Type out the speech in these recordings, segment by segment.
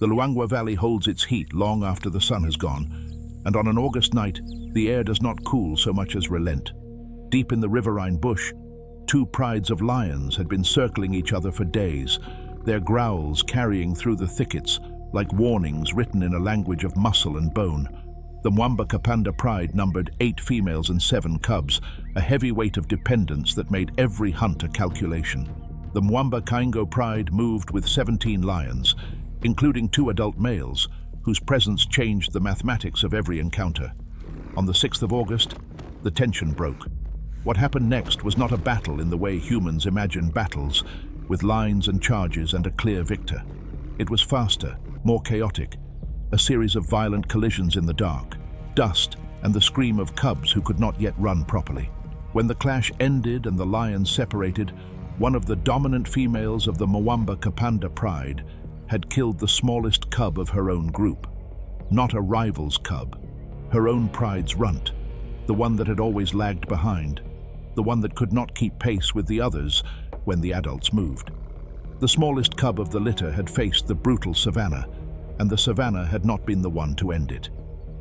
The Luangwa Valley holds its heat long after the sun has gone, and on an August night, the air does not cool so much as relent. Deep in the riverine bush, two prides of lions had been circling each other for days, their growls carrying through the thickets like warnings written in a language of muscle and bone. The Mwamba Kapanda pride numbered 8 females and 7 cubs, a heavy weight of dependence that made every hunt a calculation. The Mwamba Kaingo pride moved with 17 lions, including 2 adult males, whose presence changed the mathematics of every encounter. On the 6th of August, the tension broke. What happened next was not a battle in the way humans imagine battles, with lines and charges and a clear victor. It was faster, more chaotic, a series of violent collisions in the dark, dust, and the scream of cubs who could not yet run properly. When the clash ended and the lions separated, one of the dominant females of the Mwamba Kapanda pride had killed the smallest cub of her own group. Not a rival's cub, her own pride's runt, the one that had always lagged behind, the one that could not keep pace with the others when the adults moved. The smallest cub of the litter had faced the brutal Savanna, and the Savanna had not been the one to end it.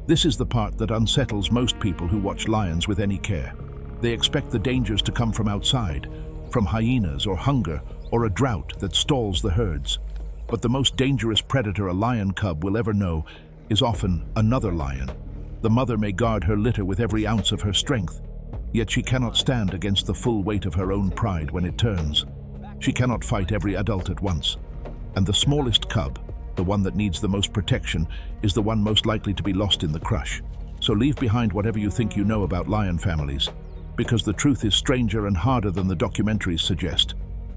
This is the part that unsettles most people who watch lions with any care. They expect the dangers to come from outside, from hyenas or hunger or a drought that stalls the herds. But the most dangerous predator a lion cub will ever know is often another lion. The mother may guard her litter with every ounce of her strength, yet she cannot stand against the full weight of her own pride when it turns. She cannot fight every adult at once. And the smallest cub, the one that needs the most protection, is the one most likely to be lost in the crush. So leave behind whatever you think you know about lion families, because the truth is stranger and harder than the documentaries suggest.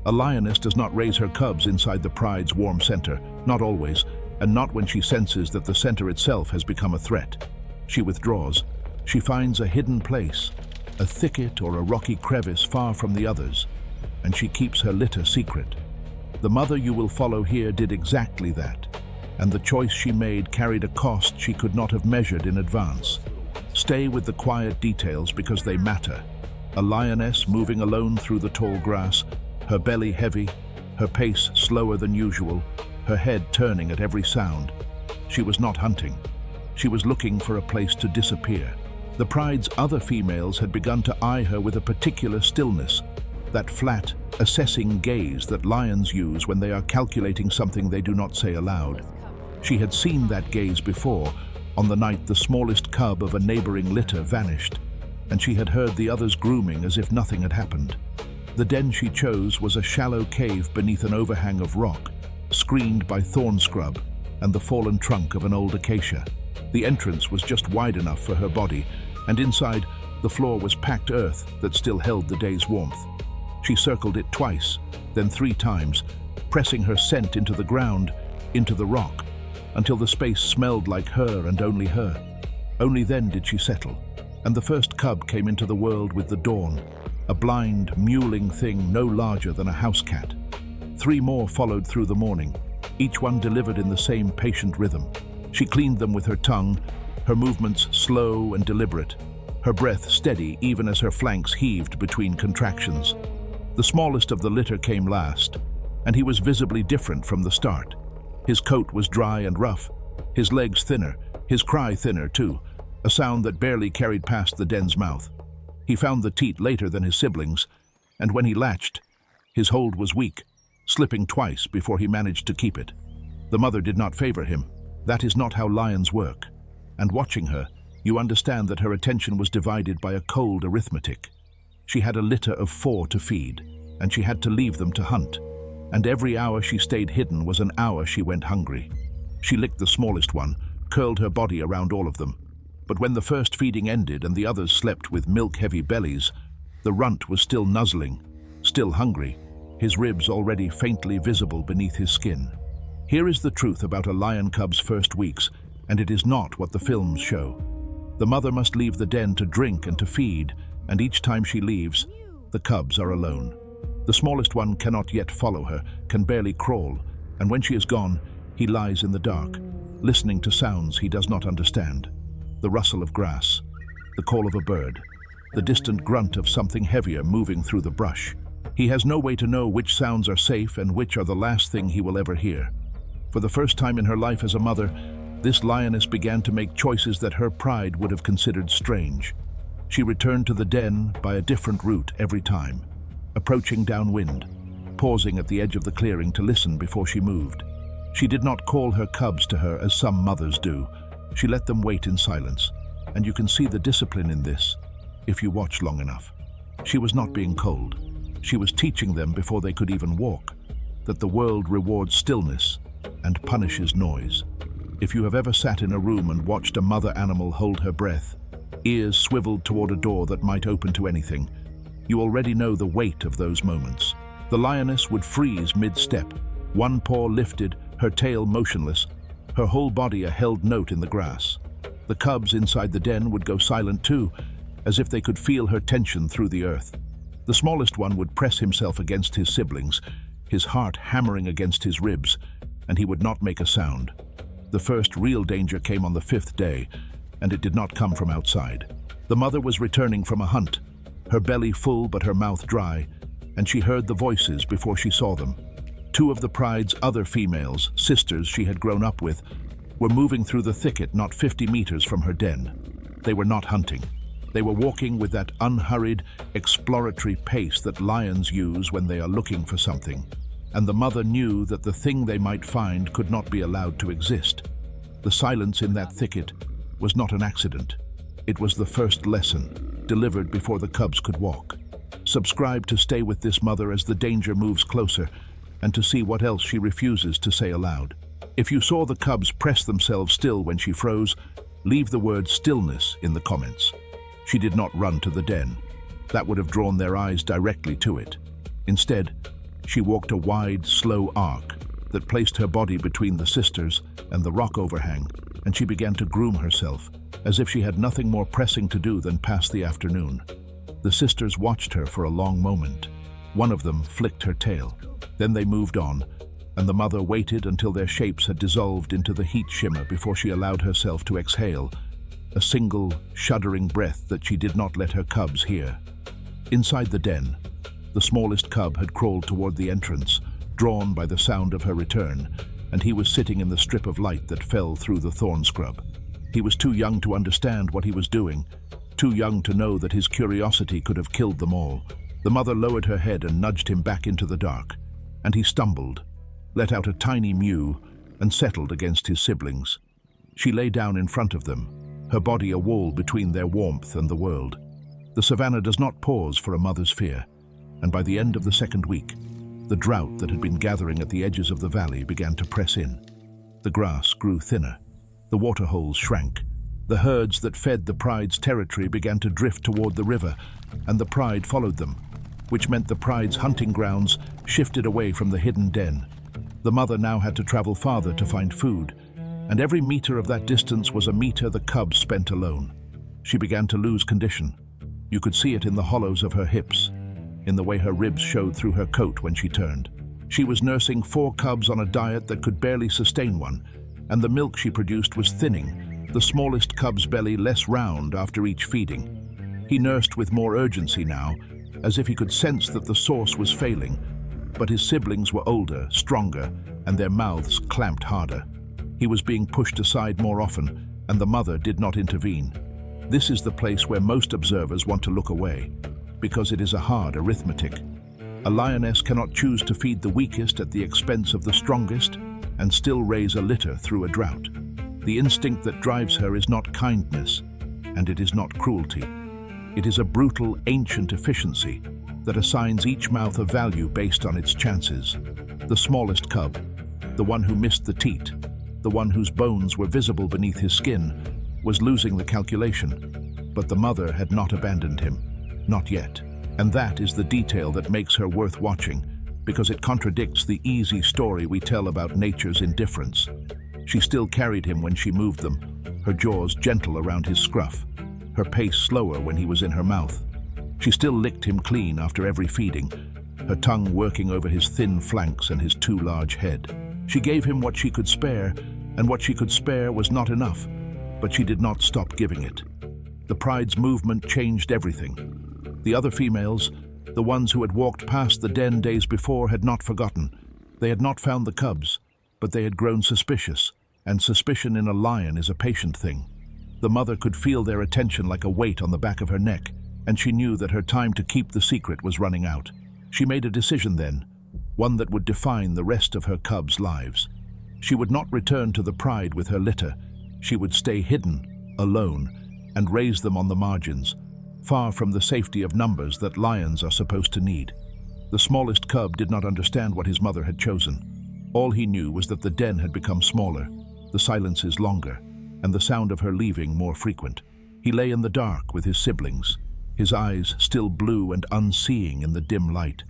A lioness does not raise her cubs inside the pride's warm center, not always, and not when she senses that the center itself has become a threat. She withdraws. She finds a hidden place, a thicket or a rocky crevice far from the others, and she keeps her litter secret. The mother you will follow here did exactly that, and the choice she made carried a cost she could not have measured in advance. Stay with the quiet details because they matter. A lioness moving alone through the tall grass, her belly heavy, her pace slower than usual, her head turning at every sound. She was not hunting. She was looking for a place to disappear. The pride's other females had begun to eye her with a particular stillness, that flat, assessing gaze that lions use when they are calculating something they do not say aloud. She had seen that gaze before, on the night the smallest cub of a neighboring litter vanished, and she had heard the others grooming as if nothing had happened. The den she chose was a shallow cave beneath an overhang of rock, screened by thorn scrub and the fallen trunk of an old acacia. The entrance was just wide enough for her body, and inside, the floor was packed earth that still held the day's warmth. She circled it twice, then 3 times, pressing her scent into the ground, into the rock, until the space smelled like her and only her. Only then did she settle, and the first cub came into the world with the dawn, a blind, mewling thing no larger than a house cat. 3 more followed through the morning, each one delivered in the same patient rhythm. She cleaned them with her tongue, her movements slow and deliberate, her breath steady even as her flanks heaved between contractions. The smallest of the litter came last, and he was visibly different from the start. His coat was dry and rough, his legs thinner, his cry thinner too, a sound that barely carried past the den's mouth. He found the teat later than his siblings, and when he latched, his hold was weak, slipping twice before he managed to keep it. The mother did not favor him. That is not how lions work. And watching her, you understand that her attention was divided by a cold arithmetic. She had a litter of 4 to feed, and she had to leave them to hunt. And every hour she stayed hidden was an hour she went hungry. She licked the smallest one, curled her body around all of them. But when the first feeding ended and the others slept with milk-heavy bellies, the runt was still nuzzling, still hungry, his ribs already faintly visible beneath his skin. Here is the truth about a lion cub's first weeks, and it is not what the films show. The mother must leave the den to drink and to feed, and each time she leaves, the cubs are alone. The smallest one cannot yet follow her, can barely crawl, and when she is gone, he lies in the dark, listening to sounds he does not understand. The rustle of grass, the call of a bird, the distant grunt of something heavier moving through the brush. He has no way to know which sounds are safe and which are the last thing he will ever hear. For the first time in her life as a mother, this lioness began to make choices that her pride would have considered strange. She returned to the den by a different route every time, approaching downwind, pausing at the edge of the clearing to listen before she moved. She did not call her cubs to her as some mothers do. She let them wait in silence, and you can see the discipline in this if you watch long enough. She was not being cold. She was teaching them before they could even walk, that the world rewards stillness and punishes noise. If you have ever sat in a room and watched a mother animal hold her breath, ears swiveled toward a door that might open to anything, you already know the weight of those moments. The lioness would freeze mid-step, one paw lifted, her tail motionless, her whole body a held note in the grass. The cubs inside the den would go silent too, as if they could feel her tension through the earth. The smallest one would press himself against his siblings, his heart hammering against his ribs, and he would not make a sound. The first real danger came on the 5th day, and it did not come from outside. The mother was returning from a hunt, her belly full but her mouth dry, and she heard the voices before she saw them. 2 of the pride's other females, sisters she had grown up with, were moving through the thicket not 50 meters from her den. They were not hunting. They were walking with that unhurried, exploratory pace that lions use when they are looking for something. And the mother knew that the thing they might find could not be allowed to exist. The silence in that thicket was not an accident. It was the first lesson, delivered before the cubs could walk. Subscribe to stay with this mother as the danger moves closer, and to see what else she refuses to say aloud. If you saw the cubs press themselves still when she froze, leave the word stillness in the comments. She did not run to the den. That would have drawn their eyes directly to it. Instead, she walked a wide, slow arc that placed her body between the sisters and the rock overhang, and she began to groom herself, as if she had nothing more pressing to do than pass the afternoon. The sisters watched her for a long moment. One of them flicked her tail. Then they moved on, and the mother waited until their shapes had dissolved into the heat shimmer before she allowed herself to exhale, a single, shuddering breath that she did not let her cubs hear. Inside the den, the smallest cub had crawled toward the entrance, drawn by the sound of her return, and he was sitting in the strip of light that fell through the thorn scrub. He was too young to understand what he was doing, too young to know that his curiosity could have killed them all. The mother lowered her head and nudged him back into the dark, and he stumbled, let out a tiny mew, and settled against his siblings. She lay down in front of them, her body a wall between their warmth and the world. The Savanna does not pause for a mother's fear, and by the end of the 2nd week, the drought that had been gathering at the edges of the valley began to press in. The grass grew thinner, the waterholes shrank, the herds that fed the pride's territory began to drift toward the river, and the pride followed them, which meant the pride's hunting grounds shifted away from the hidden den. The mother now had to travel farther to find food, and every meter of that distance was a meter the cubs spent alone. She began to lose condition. You could see it in the hollows of her hips, in the way her ribs showed through her coat when she turned. She was nursing 4 cubs on a diet that could barely sustain one, and the milk she produced was thinning, the smallest cub's belly less round after each feeding. He nursed with more urgency now, as if he could sense that the source was failing, but his siblings were older, stronger, and their mouths clamped harder. He was being pushed aside more often, and the mother did not intervene. This is the place where most observers want to look away, because it is a hard arithmetic. A lioness cannot choose to feed the weakest at the expense of the strongest and still raise a litter through a drought. The instinct that drives her is not kindness, and it is not cruelty. It is a brutal, ancient efficiency that assigns each mouth a value based on its chances. The smallest cub, the one who missed the teat, the one whose bones were visible beneath his skin, was losing the calculation, but the mother had not abandoned him. Not yet. And that is the detail that makes her worth watching, because it contradicts the easy story we tell about nature's indifference. She still carried him when she moved them, her jaws gentle around his scruff, her pace slower when he was in her mouth. She still licked him clean after every feeding, her tongue working over his thin flanks and his too large head. She gave him what she could spare, and what she could spare was not enough, but she did not stop giving it. The pride's movement changed everything. The other females, the ones who had walked past the den days before, had not forgotten. They had not found the cubs, but they had grown suspicious, and suspicion in a lion is a patient thing. The mother could feel their attention like a weight on the back of her neck, and she knew that her time to keep the secret was running out. She made a decision then, one that would define the rest of her cubs' lives. She would not return to the pride with her litter. She would stay hidden, alone, and raise them on the margins, far from the safety of numbers that lions are supposed to need. The smallest cub did not understand what his mother had chosen. All he knew was that the den had become smaller, the silences longer, and the sound of her leaving more frequent. He lay in the dark with his siblings, his eyes still blue and unseeing in the dim light,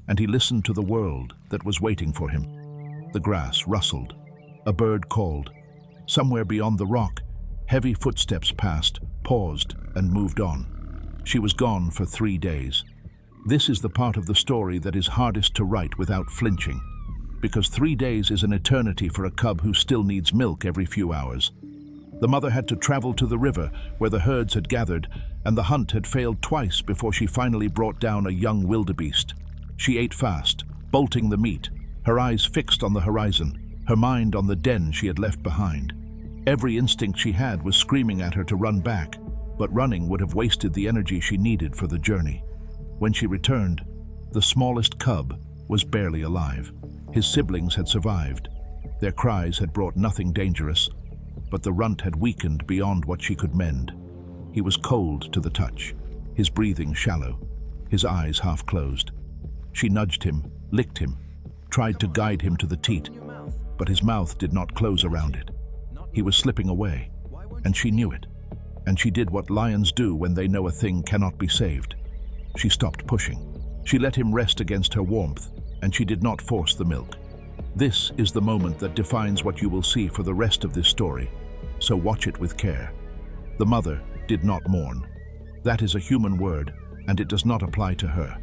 and he listened to the world that was waiting for him. The grass rustled. A bird called. Somewhere beyond the rock, heavy footsteps passed, paused, and moved on. She was gone for 3 days. This is the part of the story that is hardest to write without flinching, because 3 days is an eternity for a cub who still needs milk every few hours. The mother had to travel to the river where the herds had gathered, and the hunt had failed twice before she finally brought down a young wildebeest. She ate fast, bolting the meat, her eyes fixed on the horizon, her mind on the den she had left behind. Every instinct she had was screaming at her to run back, but running would have wasted the energy she needed for the journey. When she returned, the smallest cub was barely alive. His siblings had survived. Their cries had brought nothing dangerous, but the runt had weakened beyond what she could mend. He was cold to the touch, his breathing shallow, his eyes half closed. She nudged him, licked him, tried to guide him to the teat, but his mouth did not close around it. He was slipping away, and she knew it. And she did what lions do when they know a thing cannot be saved. She stopped pushing. She let him rest against her warmth, and she did not force the milk. This is the moment that defines what you will see for the rest of this story, so watch it with care. The mother did not mourn. That is a human word, and it does not apply to her.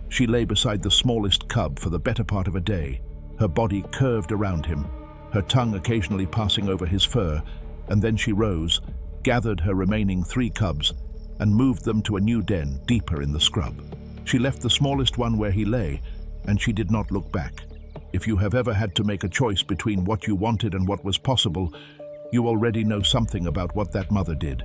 She lay beside the smallest cub for the better part of a day, her body curved around him, her tongue occasionally passing over his fur, and then she rose, gathered her remaining 3 cubs, and moved them to a new den deeper in the scrub. She left the smallest one where he lay, and she did not look back. If you have ever had to make a choice between what you wanted and what was possible, you already know something about what that mother did.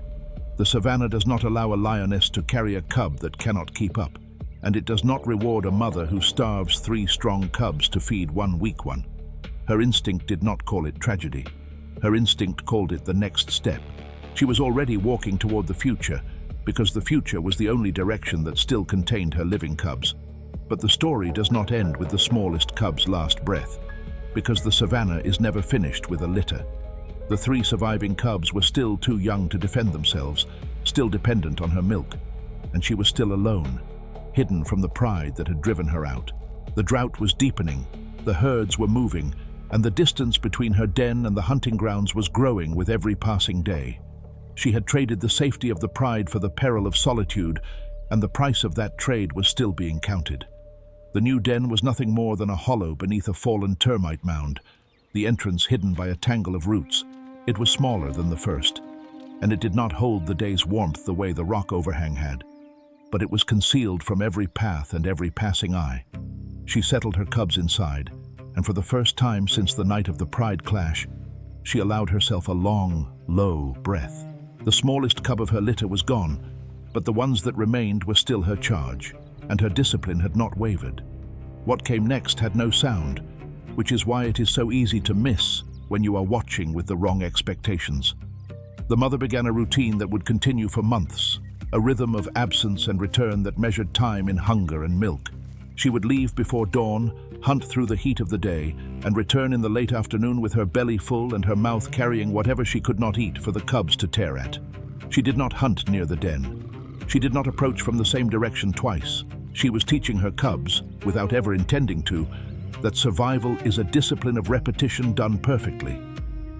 The Savanna does not allow a lioness to carry a cub that cannot keep up, and it does not reward a mother who starves 3 strong cubs to feed 1 weak one. Her instinct did not call it tragedy. Her instinct called it the next step. She was already walking toward the future, because the future was the only direction that still contained her living cubs. But the story does not end with the smallest cub's last breath, because the Savanna is never finished with a litter. The 3 surviving cubs were still too young to defend themselves, still dependent on her milk, and she was still alone, hidden from the pride that had driven her out. The drought was deepening, the herds were moving, and the distance between her den and the hunting grounds was growing with every passing day. She had traded the safety of the pride for the peril of solitude, and the price of that trade was still being counted. The new den was nothing more than a hollow beneath a fallen termite mound, the entrance hidden by a tangle of roots. It was smaller than the first, and it did not hold the day's warmth the way the rock overhang had, but it was concealed from every path and every passing eye. She settled her cubs inside, and for the first time since the night of the pride clash, she allowed herself a long, low breath. The smallest cub of her litter was gone, but the ones that remained were still her charge, and her discipline had not wavered. What came next had no sound, which is why it is so easy to miss when you are watching with the wrong expectations. The mother began a routine that would continue for months, a rhythm of absence and return that measured time in hunger and milk. She would leave before dawn, hunt through the heat of the day, and return in the late afternoon with her belly full and her mouth carrying whatever she could not eat for the cubs to tear at. She did not hunt near the den. She did not approach from the same direction twice. She was teaching her cubs, without ever intending to, that survival is a discipline of repetition done perfectly.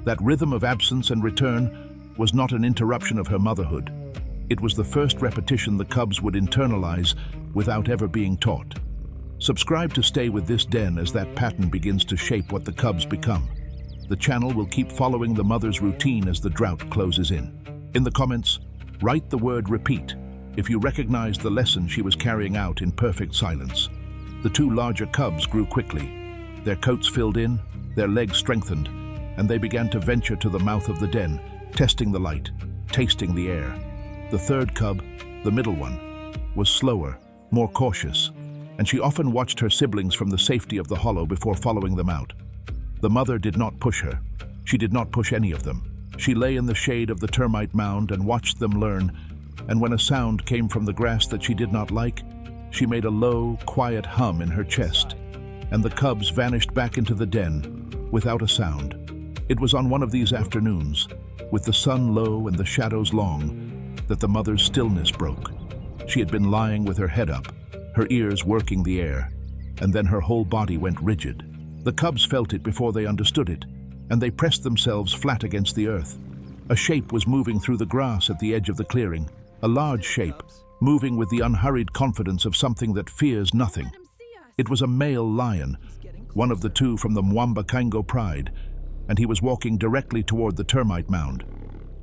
That rhythm of absence and return was not an interruption of her motherhood. It was the first repetition the cubs would internalize without ever being taught. Subscribe to stay with this den as that pattern begins to shape what the cubs become. The channel will keep following the mother's routine as the drought closes in. In the comments, write the word repeat if you recognized the lesson she was carrying out in perfect silence. The 2 larger cubs grew quickly. Their coats filled in, Their legs strengthened, and they began to venture to the mouth of the den, testing the light, tasting the air. The third cub, the middle one, was slower, more cautious, and she often watched her siblings from the safety of the hollow before following them out. The mother did not push her. She did not push any of them. She lay in the shade of the termite mound and watched them learn, and when a sound came from the grass that she did not like, she made a low, quiet hum in her chest, and the cubs vanished back into the den without a sound. It was on one of these afternoons, with the sun low and the shadows long, that the mother's stillness broke. She had been lying with her head up, her ears working the air, and then her whole body went rigid. The cubs felt it before they understood it, and they pressed themselves flat against the earth. A shape was moving through the grass at the edge of the clearing, a large shape, moving with the unhurried confidence of something that fears nothing. It was a male lion, one of the two from the Mwamba pride, and he was walking directly toward the termite mound.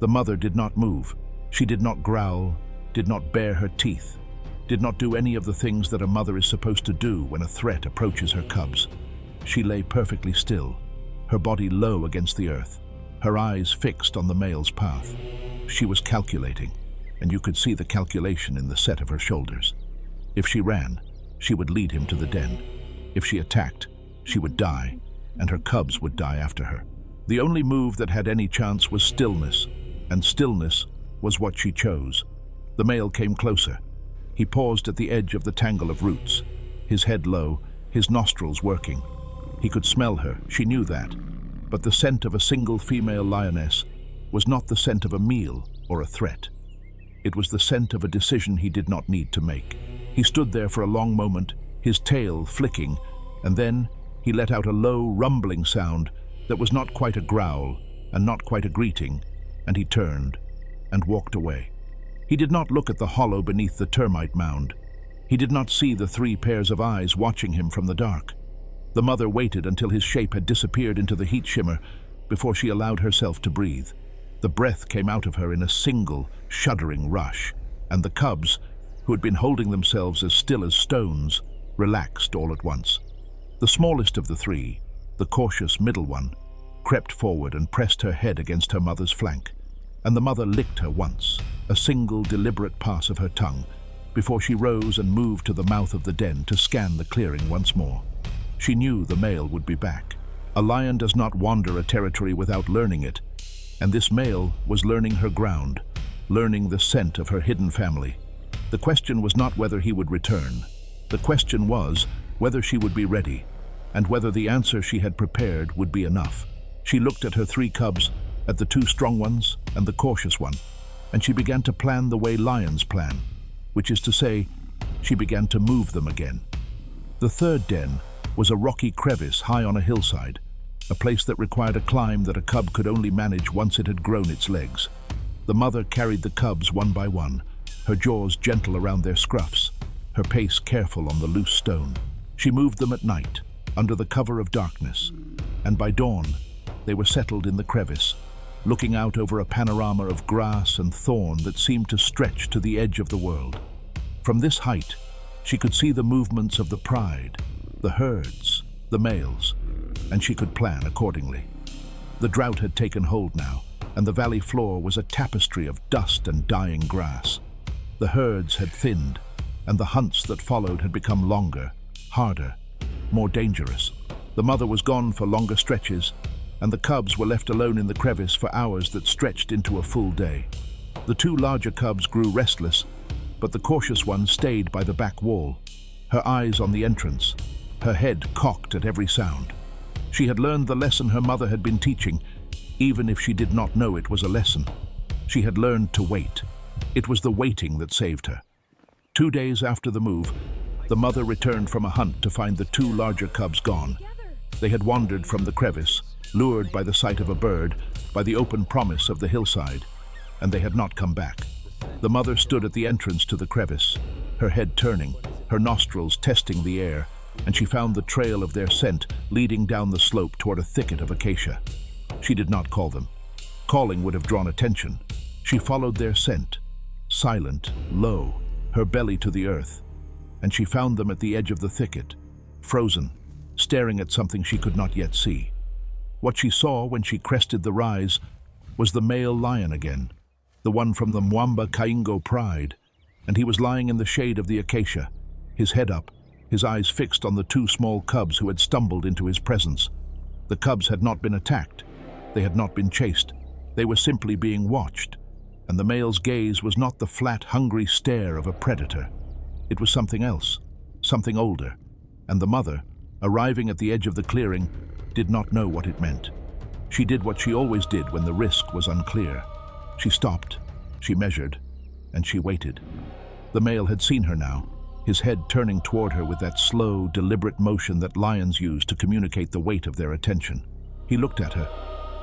The mother did not move. She did not growl, did not bare her teeth, did not do any of the things that a mother is supposed to do when a threat approaches her cubs. She lay perfectly still, her body low against the earth, her eyes fixed on the male's path. She was calculating, and you could see the calculation in the set of her shoulders. If she ran, she would lead him to the den. If she attacked, she would die, and her cubs would die after her. The only move that had any chance was stillness, and stillness was what she chose. The male came closer. He paused at the edge of the tangle of roots, his head low, his nostrils working. He could smell her, she knew that, but the scent of a single female lioness was not the scent of a meal or a threat. It was the scent of a decision he did not need to make. He stood there for a long moment, his tail flicking, and then he let out a low, rumbling sound that was not quite a growl and not quite a greeting, and he turned and walked away. He did not look at the hollow beneath the termite mound. He did not see the 3 pairs of eyes watching him from the dark. The mother waited until his shape had disappeared into the heat shimmer before she allowed herself to breathe. The breath came out of her in a single, shuddering rush, and the cubs, who had been holding themselves as still as stones, relaxed all at once. The smallest of the 3, the cautious middle one, crept forward and pressed her head against her mother's flank, and the mother licked her once, a single deliberate pass of her tongue, before she rose and moved to the mouth of the den to scan the clearing once more. She knew the male would be back. A lion does not wander a territory without learning it, and this male was learning her ground, learning the scent of her hidden family. The question was not whether he would return. The question was whether she would be ready, and whether the answer she had prepared would be enough. She looked at her 3 cubs, at the 2 strong ones and the cautious one, and she began to plan the way lions plan, which is to say, she began to move them again. The third den was a rocky crevice high on a hillside, a place that required a climb that a cub could only manage once it had grown its legs. The mother carried the cubs one by one, her jaws gentle around their scruffs, her pace careful on the loose stone. She moved them at night, under the cover of darkness, and by dawn they were settled in the crevice, looking out over a panorama of grass and thorn that seemed to stretch to the edge of the world. From this height, she could see the movements of the pride, the herds, the males, and she could plan accordingly. The drought had taken hold now, and the valley floor was a tapestry of dust and dying grass. The herds had thinned, and the hunts that followed had become longer, harder, more dangerous. The mother was gone for longer stretches, and the cubs were left alone in the crevice for hours that stretched into a full day. The 2 larger cubs grew restless, but the cautious one stayed by the back wall, her eyes on the entrance, her head cocked at every sound. She had learned the lesson her mother had been teaching, even if she did not know it was a lesson. She had learned to wait. It was the waiting that saved her. 2 days after the move, the mother returned from a hunt to find the 2 larger cubs gone. They had wandered from the crevice, lured by the sight of a bird, by the open promise of the hillside, and they had not come back. The mother stood at the entrance to the crevice, her head turning, her nostrils testing the air, and she found the trail of their scent leading down the slope toward a thicket of acacia. She did not call them. Calling would have drawn attention. She followed their scent, silent, low, her belly to the earth, and she found them at the edge of the thicket, frozen, staring at something she could not yet see. What she saw when she crested the rise was the male lion again, the one from the Mwamba Kaingo pride, and he was lying in the shade of the acacia, his head up, his eyes fixed on the two small cubs who had stumbled into his presence. The cubs had not been attacked, they had not been chased, they were simply being watched, and the male's gaze was not the flat, hungry stare of a predator. It was something else, something older, and the mother, arriving at the edge of the clearing, did not know what it meant. She did what she always did when the risk was unclear. She stopped, she measured, and she waited. The male had seen her now, his head turning toward her with that slow, deliberate motion that lions use to communicate the weight of their attention. He looked at her,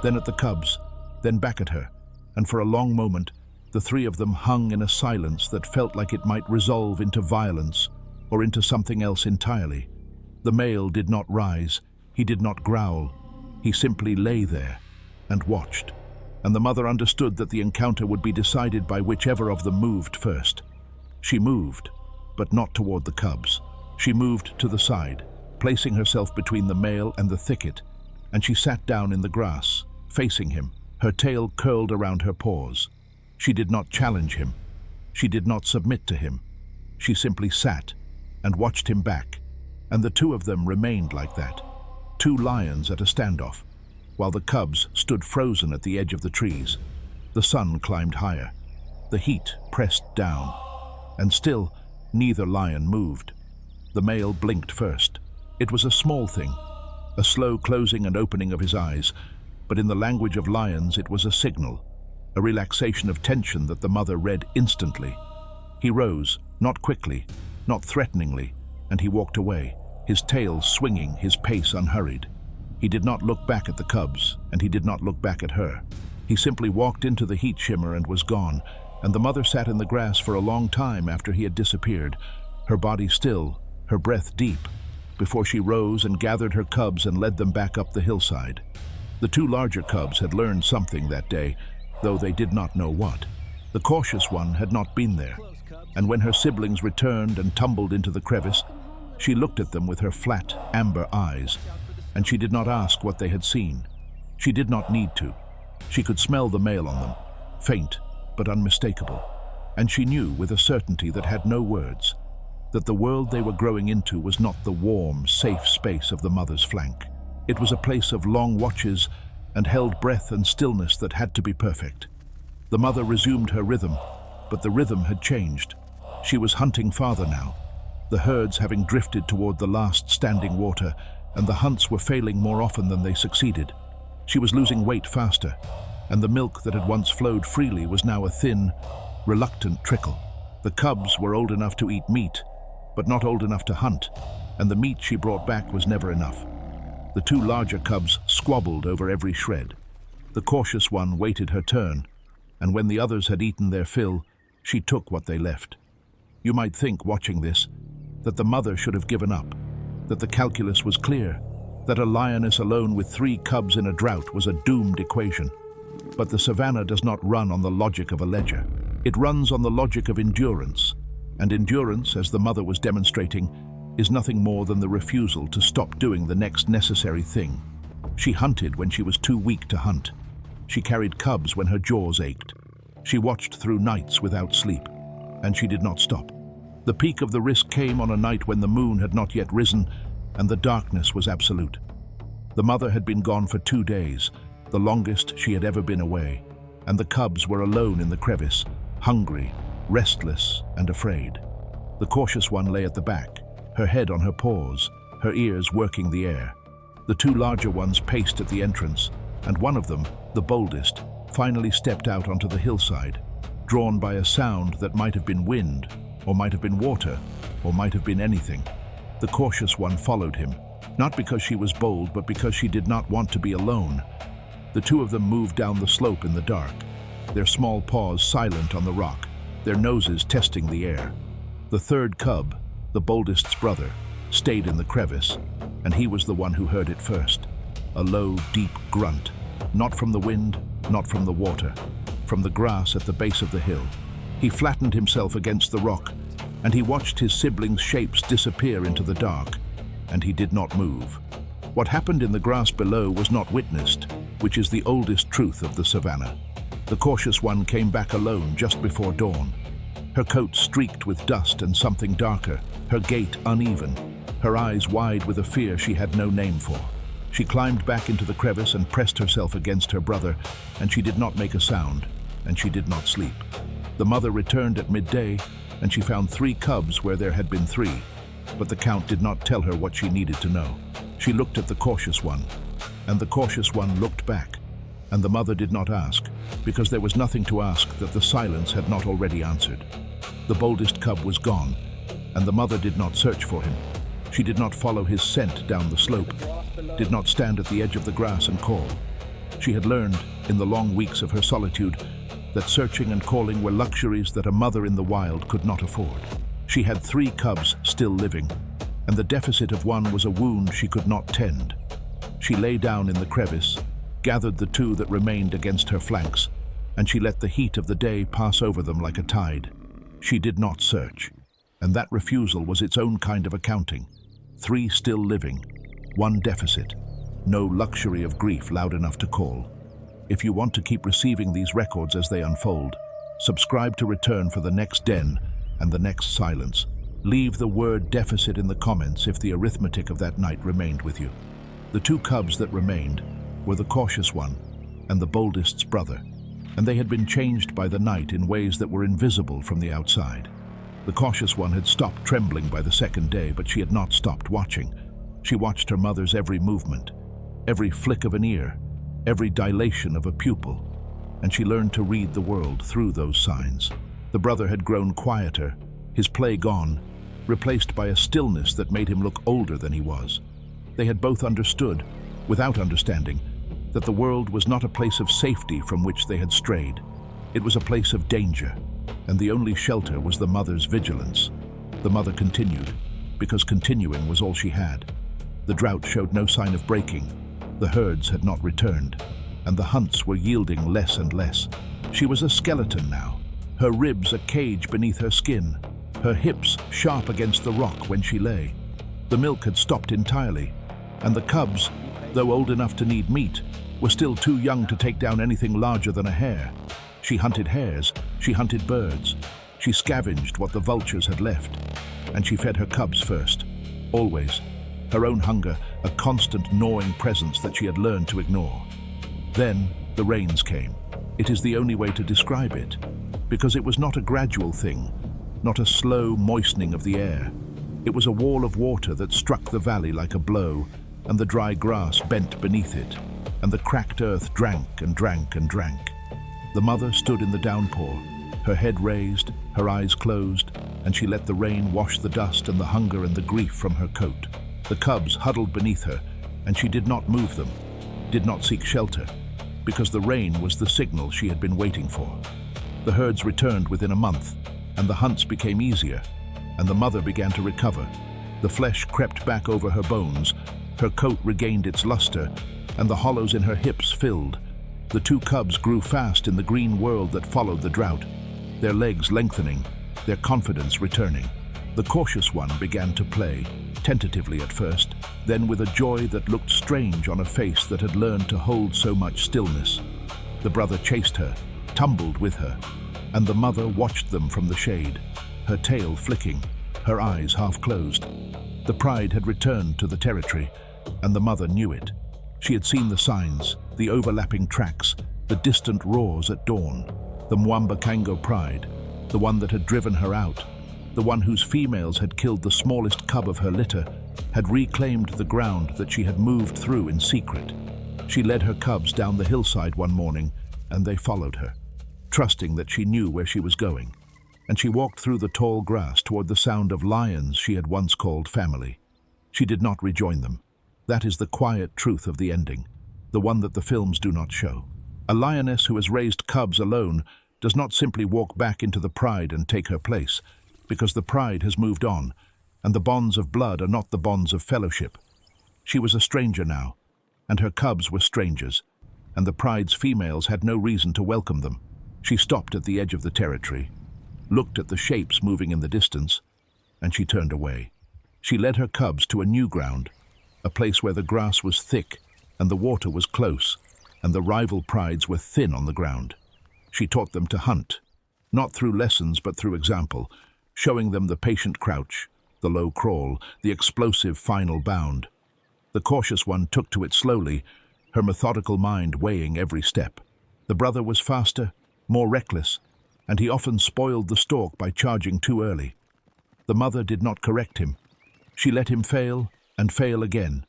then at the cubs, then back at her, and for a long moment, the three of them hung in a silence that felt like it might resolve into violence or into something else entirely. The male did not rise, he did not growl, he simply lay there and watched, and the mother understood that the encounter would be decided by whichever of them moved first. She moved, but not toward the cubs. She moved to the side, placing herself between the male and the thicket, and she sat down in the grass, facing him, her tail curled around her paws. She did not challenge him. She did not submit to him. She simply sat and watched him back, and the two of them remained like that, two lions at a standoff, while the cubs stood frozen at the edge of the trees. The sun climbed higher. The heat pressed down, and still neither lion moved. The male blinked first. It was a small thing, a slow closing and opening of his eyes, but in the language of lions it was a signal, a relaxation of tension that the mother read instantly. He rose, not quickly, not threateningly, and he walked away, his tail swinging, his pace unhurried. He did not look back at the cubs, and he did not look back at her. He simply walked into the heat shimmer and was gone, and the mother sat in the grass for a long time after he had disappeared, her body still, her breath deep, before she rose and gathered her cubs and led them back up the hillside. The two larger cubs had learned something that day, though they did not know what. The cautious one had not been there, and when her siblings returned and tumbled into the crevice, she looked at them with her flat, amber eyes, and she did not ask what they had seen. She did not need to. She could smell the male on them, faint but unmistakable, and she knew with a certainty that had no words that the world they were growing into was not the warm, safe space of the mother's flank. It was a place of long watches and held breath and stillness that had to be perfect. The mother resumed her rhythm, but the rhythm had changed. She was hunting farther now, the herds having drifted toward the last standing water, and the hunts were failing more often than they succeeded. She was losing weight faster, and the milk that had once flowed freely was now a thin, reluctant trickle. The cubs were old enough to eat meat, but not old enough to hunt, and the meat she brought back was never enough. The two larger cubs squabbled over every shred. The cautious one waited her turn, and when the others had eaten their fill, she took what they left. You might think, watching this, that the mother should have given up, that the calculus was clear, that a lioness alone with 3 cubs in a drought was a doomed equation. But the Savanna does not run on the logic of a ledger. It runs on the logic of endurance, and endurance, as the mother was demonstrating, is nothing more than the refusal to stop doing the next necessary thing. She hunted when she was too weak to hunt. She carried cubs when her jaws ached. She watched through nights without sleep, and she did not stop. The peak of the risk came on a night when the moon had not yet risen, and the darkness was absolute. The mother had been gone for 2 days, the longest she had ever been away, and the cubs were alone in the crevice, hungry, restless, and afraid. The cautious one lay at the back, her head on her paws, her ears working the air. The 2 larger ones paced at the entrance, and one of them, the boldest, finally stepped out onto the hillside, drawn by a sound that might have been wind, or might have been water, or might have been anything. The cautious one followed him, not because she was bold, but because she did not want to be alone. The 2 of them moved down the slope in the dark, their small paws silent on the rock, their noses testing the air. The 3rd cub, the boldest's brother, stayed in the crevice, and he was the one who heard it first. A low, deep grunt, not from the wind, not from the water, from the grass at the base of the hill. He flattened himself against the rock, and he watched his siblings' shapes disappear into the dark, and he did not move. What happened in the grass below was not witnessed, which is the oldest truth of the Savanna. The cautious one came back alone just before dawn. Her coat streaked with dust and something darker, her gait uneven, her eyes wide with a fear she had no name for. She climbed back into the crevice and pressed herself against her brother, and she did not make a sound, and she did not sleep. The mother returned at midday, and she found 3 cubs where there had been 3, but the count did not tell her what she needed to know. She looked at the cautious one, and the cautious one looked back, and the mother did not ask, because there was nothing to ask that the silence had not already answered. The boldest cub was gone, and the mother did not search for him. She did not follow his scent down the slope, did not stand at the edge of the grass and call. She had learned, in the long weeks of her solitude, that searching and calling were luxuries that a mother in the wild could not afford. She had 3 cubs still living, and the deficit of one was a wound she could not tend. She lay down in the crevice, gathered the 2 that remained against her flanks, and she let the heat of the day pass over them like a tide. She did not search, and that refusal was its own kind of accounting. 3 still living, 1 deficit, no luxury of grief loud enough to call. If you want to keep receiving these records as they unfold, subscribe to return for the next den and the next silence. Leave the word deficit in the comments if the arithmetic of that night remained with you. The 2 cubs that remained were the cautious one and the boldest's brother, and they had been changed by the night in ways that were invisible from the outside. The cautious one had stopped trembling by the 2nd day, but she had not stopped watching. She watched her mother's every movement, every flick of an ear, every dilation of a pupil, and she learned to read the world through those signs. The brother had grown quieter, his play gone, replaced by a stillness that made him look older than he was. They had both understood, without understanding, that the world was not a place of safety from which they had strayed. It was a place of danger, and the only shelter was the mother's vigilance. The mother continued, because continuing was all she had. The drought showed no sign of breaking. The herds had not returned, and the hunts were yielding less and less. She was a skeleton now, her ribs a cage beneath her skin, her hips sharp against the rock when she lay. The milk had stopped entirely, and the cubs, though old enough to need meat, were still too young to take down anything larger than a hare. She hunted hares, she hunted birds, she scavenged what the vultures had left, and she fed her cubs first, always, her own hunger a constant gnawing presence that she had learned to ignore. Then the rains came. It is the only way to describe it, because it was not a gradual thing, not a slow moistening of the air. It was a wall of water that struck the valley like a blow, and the dry grass bent beneath it, and the cracked earth drank and drank and drank. The mother stood in the downpour, her head raised, her eyes closed, and she let the rain wash the dust and the hunger and the grief from her coat. The cubs huddled beneath her, and she did not move them, did not seek shelter, because the rain was the signal she had been waiting for. The herds returned within a month, and the hunts became easier, and the mother began to recover. The flesh crept back over her bones, her coat regained its luster, and the hollows in her hips filled. The 2 cubs grew fast in the green world that followed the drought, their legs lengthening, their confidence returning. The cautious one began to play, tentatively at first, then with a joy that looked strange on a face that had learned to hold so much stillness. The brother chased her, tumbled with her, and the mother watched them from the shade, her tail flicking, her eyes half closed. The pride had returned to the territory, and the mother knew it. She had seen the signs, the overlapping tracks, the distant roars at dawn. The Mwamba pride, the one that had driven her out, the one whose females had killed the smallest cub of her litter, had reclaimed the ground that she had moved through in secret. She led her cubs down the hillside one morning, and they followed her, trusting that she knew where she was going. And she walked through the tall grass toward the sound of lions she had once called family. She did not rejoin them. That is the quiet truth of the ending, the one that the films do not show. A lioness who has raised cubs alone does not simply walk back into the pride and take her place, because the pride has moved on, and the bonds of blood are not the bonds of fellowship. She was a stranger now, and her cubs were strangers, and the pride's females had no reason to welcome them. She stopped at the edge of the territory, looked at the shapes moving in the distance, and she turned away. She led her cubs to a new ground, a place where the grass was thick and the water was close, and the rival prides were thin on the ground. She taught them to hunt, not through lessons but through example, showing them the patient crouch, the low crawl, the explosive final bound. The cautious one took to it slowly, her methodical mind weighing every step. The brother was faster, more reckless, and he often spoiled the stalk by charging too early. The mother did not correct him. She let him fail and fail again,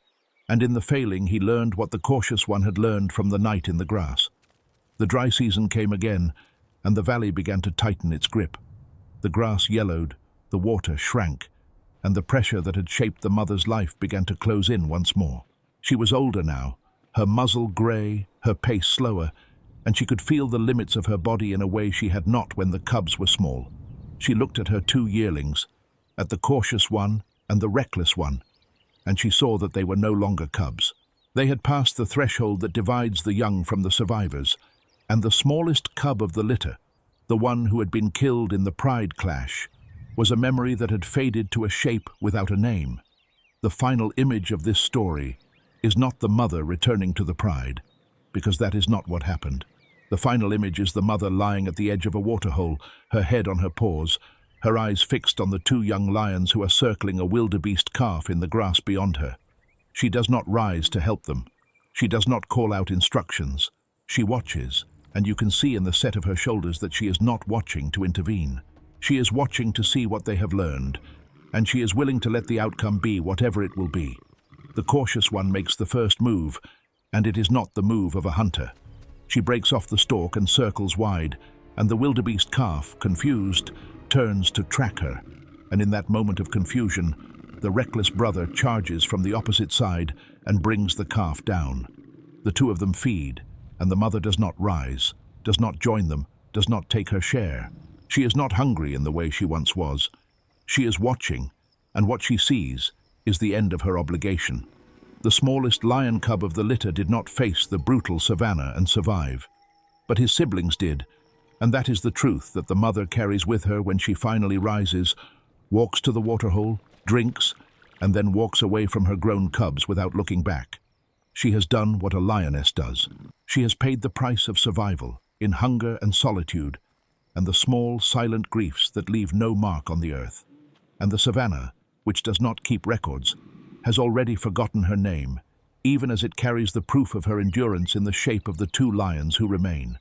and in the failing he learned what the cautious one had learned from the night in the grass. The dry season came again, and the valley began to tighten its grip. The grass yellowed, the water shrank, and the pressure that had shaped the mother's life began to close in once more. She was older now, her muzzle grey, her pace slower, and she could feel the limits of her body in a way she had not when the cubs were small. She looked at her two yearlings, at the cautious one and the reckless one, and she saw that they were no longer cubs. They had passed the threshold that divides the young from the survivors, and the smallest cub of the litter, the one who had been killed in the pride clash, was a memory that had faded to a shape without a name. The final image of this story is not the mother returning to the pride, because that is not what happened. The final image is the mother lying at the edge of a waterhole, her head on her paws, her eyes fixed on the two young lions who are circling a wildebeest calf in the grass beyond her. She does not rise to help them. She does not call out instructions. She watches, and you can see in the set of her shoulders that she is not watching to intervene. She is watching to see what they have learned, and she is willing to let the outcome be whatever it will be. The cautious one makes the first move, and it is not the move of a hunter. She breaks off the stalk and circles wide, and the wildebeest calf, confused, turns to track her, and in that moment of confusion, the reckless brother charges from the opposite side and brings the calf down. The two of them feed, and the mother does not rise, does not join them, does not take her share. She is not hungry in the way she once was. She is watching, and what she sees is the end of her obligation. The smallest lion cub of the litter did not face the brutal Savanna and survive, but his siblings did, and that is the truth that the mother carries with her when she finally rises, walks to the waterhole, drinks, and then walks away from her grown cubs without looking back. She has done what a lioness does. She has paid the price of survival, in hunger and solitude, and the small, silent griefs that leave no mark on the earth. And the Savanna, which does not keep records, has already forgotten her name, even as it carries the proof of her endurance in the shape of the two lions who remain.